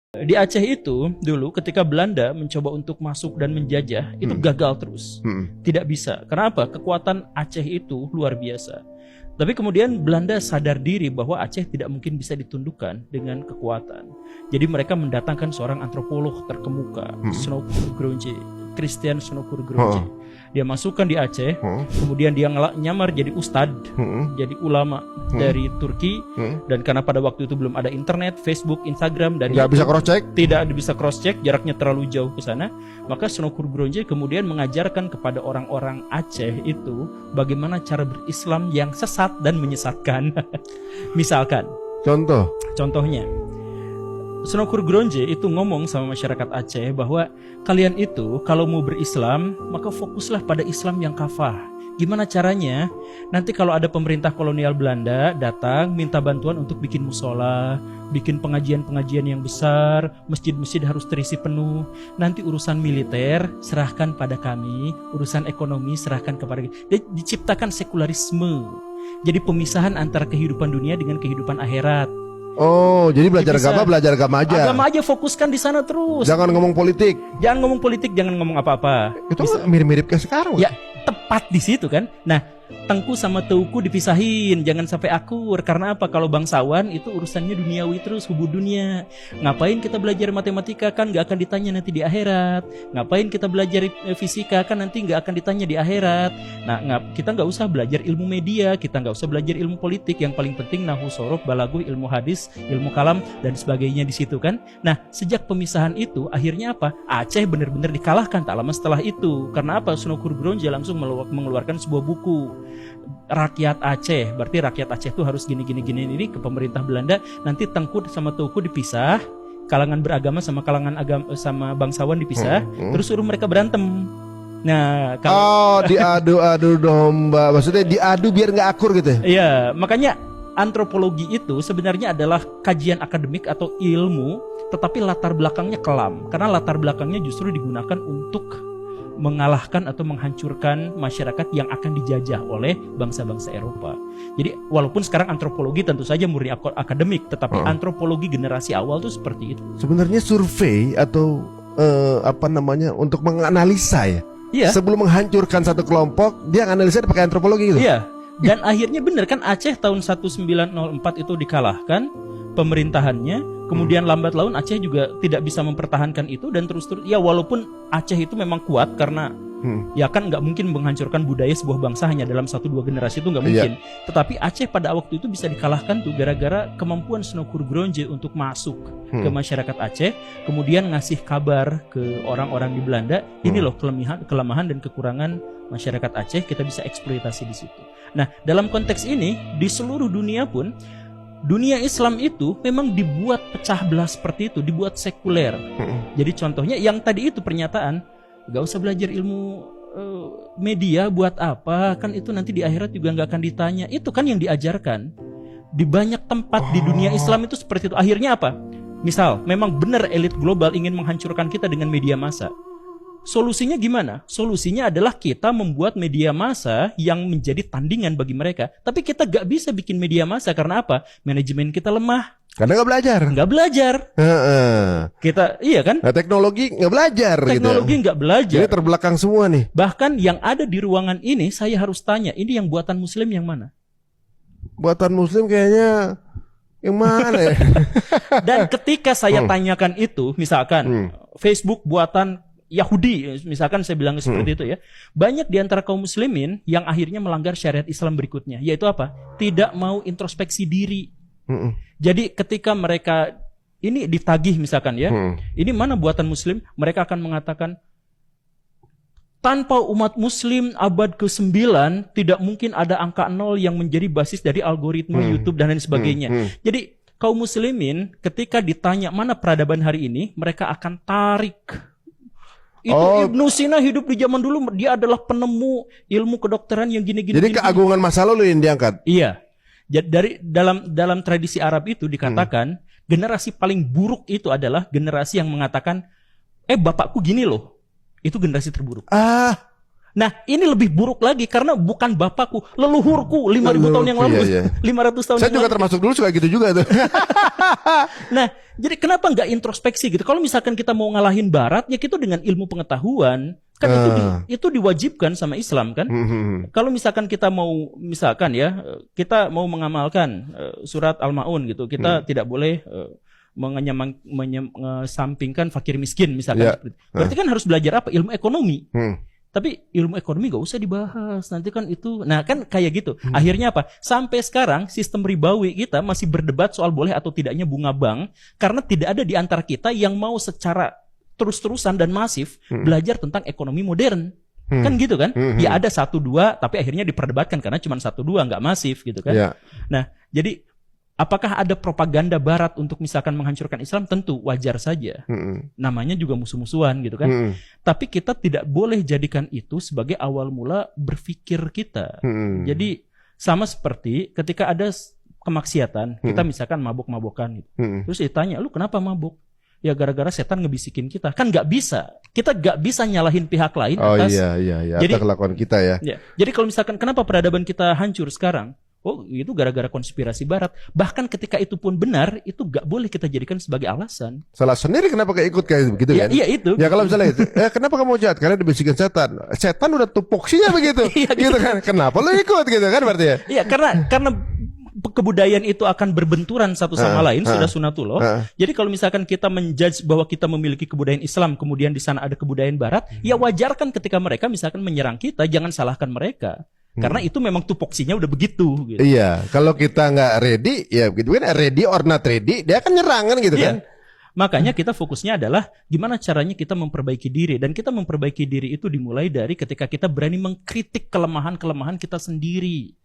Di Aceh itu dulu ketika Belanda mencoba untuk masuk dan menjajah itu gagal terus. Tidak bisa. Kenapa? Kekuatan Aceh itu luar biasa. Tapi kemudian Belanda sadar diri bahwa Aceh tidak mungkin bisa ditundukkan dengan kekuatan. Jadi mereka mendatangkan seorang antropolog terkemuka, Snokur Gronje, Christian Snokur Gronje. Dia masukkan di Aceh, kemudian dia nyamar jadi ustadz, jadi ulama dari Turki, dan karena pada waktu itu belum ada internet, Facebook, Instagram, dan nggak bisa cross check, tidak bisa cross check, jaraknya terlalu jauh ke sana, maka Snokur Gronje kemudian mengajarkan kepada orang-orang Aceh itu bagaimana cara berislam yang sesat dan menyesatkan. Misalkan, contohnya. Snokur Gronje itu ngomong sama masyarakat Aceh bahwa kalian itu kalau mau berislam maka fokuslah pada Islam yang kafah. Gimana caranya? Nanti kalau ada pemerintah kolonial Belanda datang minta bantuan untuk bikin musola, bikin pengajian-pengajian yang besar, masjid-masjid harus terisi penuh. Nanti urusan militer serahkan pada kami, urusan ekonomi serahkan kepada kami. Diciptakan sekularisme. Jadi pemisahan antara kehidupan dunia dengan kehidupan akhirat. Oh, jadi belajar agama aja. Agama aja, fokuskan di sana terus. Jangan ngomong politik. Jangan ngomong politik, jangan ngomong apa-apa. Itu mirip-mirip kayak sekarang. Ya, tepat di situ kan. Nah, Tengku sama Teuku dipisahin, jangan sampai akur. Karena apa? Kalau bangsawan itu urusannya duniawi terus, hubud dunia. Ngapain kita belajar matematika, kan nggak akan ditanya nanti di akhirat. Ngapain kita belajar fisika, kan nanti nggak akan ditanya di akhirat. Nah, kita nggak usah belajar ilmu media, kita nggak usah belajar ilmu politik. Yang paling penting nahwu sorof, balaghah, ilmu hadis, ilmu kalam dan sebagainya di situ kan. Nah, sejak pemisahan itu akhirnya apa? Aceh benar-benar dikalahkan tak lama setelah itu. Karena apa? Snokur Gronje langsung mengeluarkan sebuah buku. Rakyat Aceh, berarti rakyat Aceh itu harus gini ini ke pemerintah Belanda. Nanti Tengku sama Teuku dipisah, kalangan beragama sama kalangan agama sama bangsawan dipisah, terus suruh mereka berantem. Nah, kalau diadu domba, maksudnya diadu biar nggak akur gitu. Iya, makanya antropologi itu sebenarnya adalah kajian akademik atau ilmu, tetapi latar belakangnya kelam, karena latar belakangnya justru digunakan untuk mengalahkan atau menghancurkan masyarakat yang akan dijajah oleh bangsa-bangsa Eropa. Jadi walaupun sekarang antropologi tentu saja murni akademik, tetapi antropologi generasi awal tuh seperti itu. Sebenarnya survei atau untuk menganalisa ya. Iya. Sebelum menghancurkan satu kelompok, dia analisa pakai antropologi gitu. Iya. Dan akhirnya benar kan Aceh tahun 1904 itu dikalahkan pemerintahannya. Kemudian lambat laun Aceh juga tidak bisa mempertahankan itu dan terus ya walaupun Aceh itu memang kuat karena ya kan nggak mungkin menghancurkan budaya sebuah bangsa hanya dalam 1-2 generasi itu nggak mungkin. Tetapi Aceh pada waktu itu bisa dikalahkan tuh gara-gara kemampuan Snokur Gronje untuk masuk ke masyarakat Aceh, kemudian ngasih kabar ke orang-orang di Belanda, ini loh kelemahan dan kekurangan masyarakat Aceh, kita bisa eksploitasi di situ. Nah, dalam konteks ini di seluruh dunia pun dunia Islam itu memang dibuat pecah belah seperti itu, dibuat sekuler. Jadi contohnya yang tadi itu pernyataan, gak usah belajar ilmu media buat apa, kan itu nanti di akhirat juga gak akan ditanya. Itu kan yang diajarkan di banyak tempat di dunia Islam itu seperti itu. Akhirnya apa? Misal, memang benar elit global ingin menghancurkan kita dengan media massa. Solusinya gimana? Solusinya adalah kita membuat media massa yang menjadi tandingan bagi mereka. Tapi kita gak bisa bikin media massa karena apa? Manajemen kita lemah. Karena gak belajar. Gak belajar. Kita, iya kan? Nah, teknologi gak belajar. Teknologi gak belajar. Jadi terbelakang semua nih. Bahkan yang ada di ruangan ini, saya harus tanya, ini yang buatan Muslim yang mana? Buatan Muslim kayaknya yang mana ya? Dan ketika saya tanyakan itu, misalkan Facebook buatan Yahudi, misalkan saya bilang seperti itu ya. Banyak di antara kaum muslimin yang akhirnya melanggar syariat Islam berikutnya, yaitu apa? Tidak mau introspeksi diri. Jadi ketika mereka ini ditagih misalkan ya, ini mana buatan muslim, mereka akan mengatakan tanpa umat muslim abad ke-9 tidak mungkin ada angka 0 yang menjadi basis dari algoritma YouTube dan lain sebagainya. Jadi kaum muslimin ketika ditanya mana peradaban hari ini, mereka akan tarik. Itu Ibnu Sina hidup di zaman dulu, dia adalah penemu ilmu kedokteran yang gini-gini. Jadi keagungan masa lalu yang diangkat. Iya. Dari dalam tradisi Arab itu dikatakan generasi paling buruk itu adalah generasi yang mengatakan bapakku gini loh. Itu generasi terburuk. Nah, ini lebih buruk lagi karena bukan bapakku, leluhurku 5.000 tahun yang lalu, Iya, iya. 500 tahun Saya yang juga lalu. termasuk dulu suka gitu juga tuh. Nah, jadi kenapa nggak introspeksi gitu? Kalau misalkan kita mau ngalahin Barat, ya kita dengan ilmu pengetahuan. Kan itu diwajibkan sama Islam kan? Kalau misalkan kita mau, misalkan ya, kita mau mengamalkan surat Al-Maun gitu, kita tidak boleh mengesampingkan fakir miskin misalkan. Ya. Berarti kan harus belajar apa? Ilmu ekonomi. Tapi ilmu ekonomi gak usah dibahas, nanti kan itu. Nah kan kayak gitu. Akhirnya apa? Sampai sekarang sistem ribawi kita masih berdebat soal boleh atau tidaknya bunga bank, karena tidak ada di antara kita yang mau secara terus-terusan dan masif belajar tentang ekonomi modern. Kan gitu kan? Ya ada 1-2, tapi akhirnya diperdebatkan karena cuma 1-2, nggak masif gitu kan. Ya. Nah, jadi apakah ada propaganda Barat untuk misalkan menghancurkan Islam? Tentu wajar saja. Namanya juga musuh-musuhan gitu kan. Tapi kita tidak boleh jadikan itu sebagai awal mula berpikir kita. Jadi sama seperti ketika ada kemaksiatan, kita misalkan mabuk-mabukan gitu. Terus ditanya, lu kenapa mabuk? Ya gara-gara setan ngebisikin kita. Kan nggak bisa. Kita nggak bisa nyalahin pihak lain atas. Iya. Jadi, atas kelakuan kita ya. Jadi kalau misalkan kenapa peradaban kita hancur sekarang? Oh itu gara-gara konspirasi Barat. Bahkan ketika itu pun benar, itu nggak boleh kita jadikan sebagai alasan. Salah sendiri kenapa kayak ikut kayak begitu kan? Iya itu. Ya kalau misalnya itu, kenapa kamu jahat? Karena dibisikin setan. Setan udah tupoksinya begitu. Iya, gitu kan. Kenapa lu ikut gitu kan berarti ya? Iya karena kebudayaan itu akan berbenturan satu sama lain, sudah sunatullah. Jadi kalau misalkan kita menjudge bahwa kita memiliki kebudayaan Islam, kemudian di sana ada kebudayaan Barat, ya wajarkan ketika mereka misalkan menyerang kita, jangan salahkan mereka. Karena itu memang tupoksinya udah begitu. Gitu. Iya, kalau kita nggak ready, ya gitu kan, ready or not ready, dia akan nyerang kan gitu kan. Makanya kita fokusnya adalah gimana caranya kita memperbaiki diri. Dan kita memperbaiki diri itu dimulai dari ketika kita berani mengkritik kelemahan-kelemahan kita sendiri.